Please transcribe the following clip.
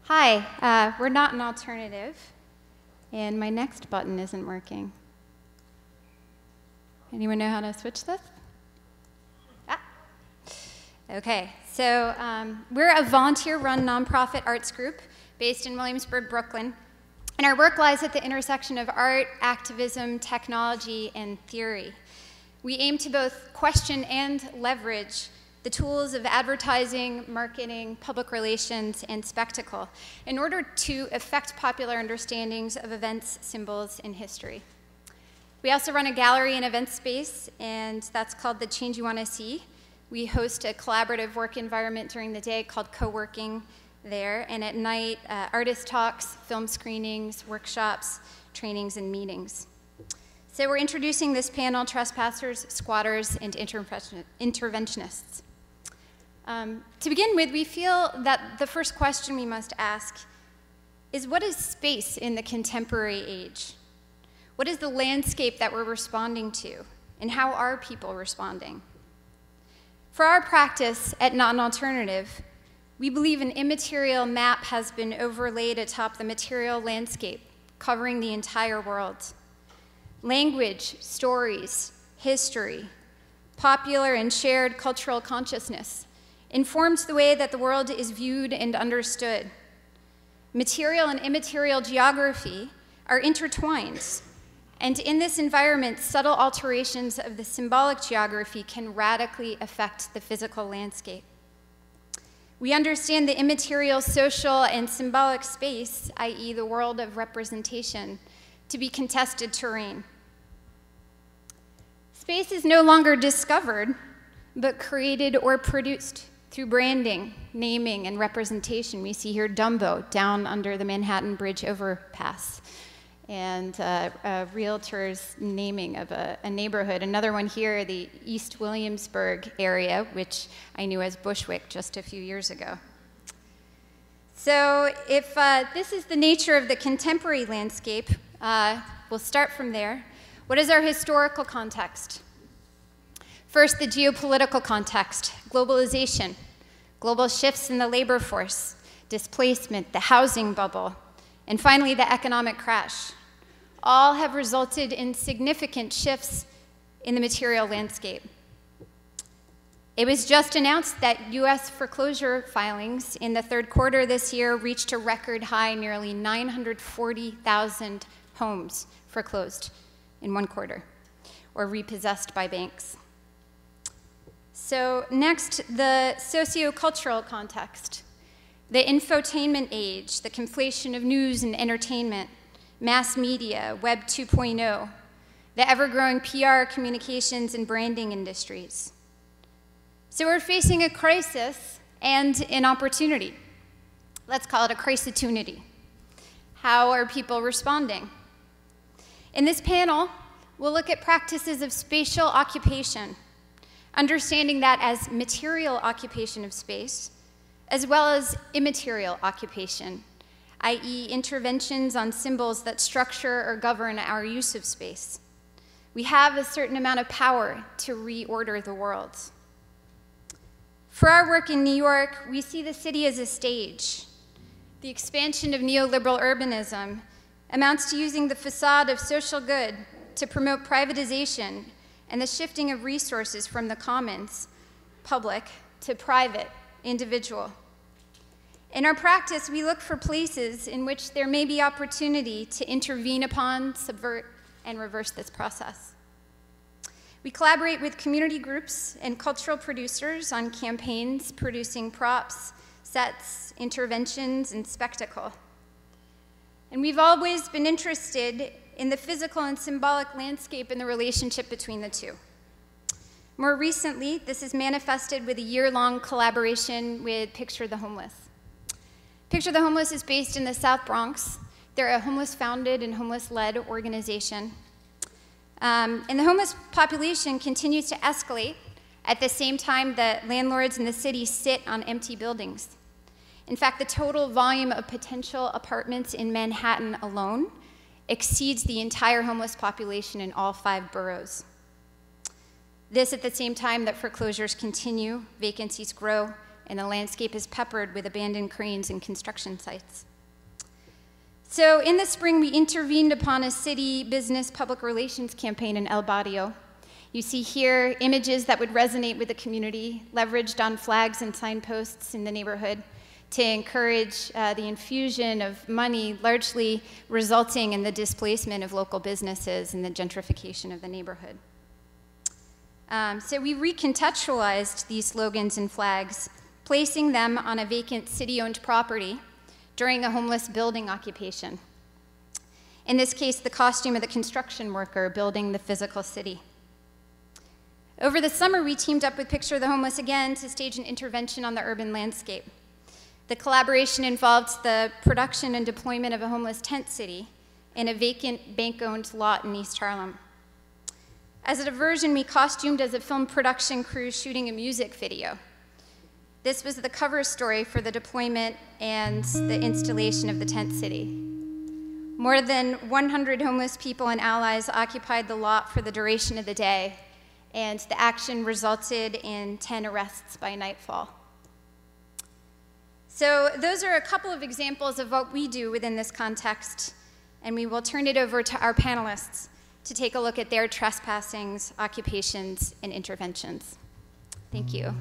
Hi, we're not an alternative, and my next button isn't working. Anyone know how to switch this? Okay, so we're a volunteer-run nonprofit arts group based in Williamsburg, Brooklyn, and our work lies at the intersection of art, activism, technology, and theory. We aim to both question and leverage the tools of advertising, marketing, public relations, and spectacle in order to affect popular understandings of events, symbols, and history. We also run a gallery and event space, and that's called The Change You Want to See. We host a collaborative work environment during the day called co-working there, and at night, artist talks, film screenings, workshops, trainings, and meetings. So we're introducing this panel, Trespassers, Squatters, and Interventionists. To begin with, we feel that the first question we must ask is, what is space in the contemporary age? What is the landscape that we're responding to, and how are people responding? For our practice at Not an Alternative, we believe an immaterial map has been overlaid atop the material landscape, covering the entire world. Language, stories, history, popular and shared cultural consciousness informs the way that the world is viewed and understood. Material and immaterial geography are intertwined, and in this environment, subtle alterations of the symbolic geography can radically affect the physical landscape. We understand the immaterial social and symbolic space, i.e. the world of representation, to be contested terrain. Space is no longer discovered, but created or produced through branding, naming, and representation. We see here Dumbo down under the Manhattan Bridge overpass, and a realtor's naming of a neighborhood. Another one here, the East Williamsburg area, which I knew as Bushwick just a few years ago. So if this is the nature of the contemporary landscape, we'll start from there. What is our historical context? First, the geopolitical context, globalization, global shifts in the labor force, displacement, the housing bubble, and finally the economic crash. All have resulted in significant shifts in the material landscape. It was just announced that US foreclosure filings in the third quarter this year reached a record high, nearly 940,000 homes foreclosed in one quarter, or repossessed by banks. So next, the socio-cultural context. The infotainment age, the conflation of news and entertainment, mass media, Web 2.0, the ever-growing PR, communications, and branding industries. So we're facing a crisis and an opportunity. Let's call it a crisis-tunity. How are people responding? In this panel, we'll look at practices of spatial occupation, understanding that as material occupation of space, as well as immaterial occupation, i.e. interventions on symbols that structure or govern our use of space. We have a certain amount of power to reorder the world. For our work in New York, we see the city as a stage. The expansion of neoliberal urbanism amounts to using the facade of social good to promote privatization and the shifting of resources from the commons, public, to private, individual. In our practice, we look for places in which there may be opportunity to intervene upon, subvert, and reverse this process. We collaborate with community groups and cultural producers on campaigns producing props, sets, interventions, and spectacle. And we've always been interested in the physical and symbolic landscape and the relationship between the two. More recently, this is manifested with a year-long collaboration with Picture the Homeless. Picture the Homeless is based in the South Bronx. They're a homeless-founded and homeless-led organization. And the homeless population continues to escalate at the same time that landlords in the city sit on empty buildings. In fact, the total volume of potential apartments in Manhattan alone exceeds the entire homeless population in all 5 boroughs. This at the same time that foreclosures continue, vacancies grow, and the landscape is peppered with abandoned cranes and construction sites. So in the spring, we intervened upon a city business public relations campaign in El Barrio. You see here images that would resonate with the community, leveraged on flags and signposts in the neighborhood to encourage the infusion of money, largely resulting in the displacement of local businesses and the gentrification of the neighborhood. So we recontextualized these slogans and flags, placing them on a vacant city-owned property during a homeless building occupation. In this case, the costume of the construction worker building the physical city. Over the summer, we teamed up with Picture the Homeless again to stage an intervention on the urban landscape. The collaboration involved the production and deployment of a homeless tent city in a vacant bank-owned lot in East Harlem. As a diversion, we costumed as a film production crew shooting a music video. This was the cover story for the deployment and the installation of the tent city. More than 100 homeless people and allies occupied the lot for the duration of the day, and the action resulted in 10 arrests by nightfall. So those are a couple of examples of what we do within this context, and we will turn it over to our panelists to take a look at their trespassings, occupations, and interventions. Thank you.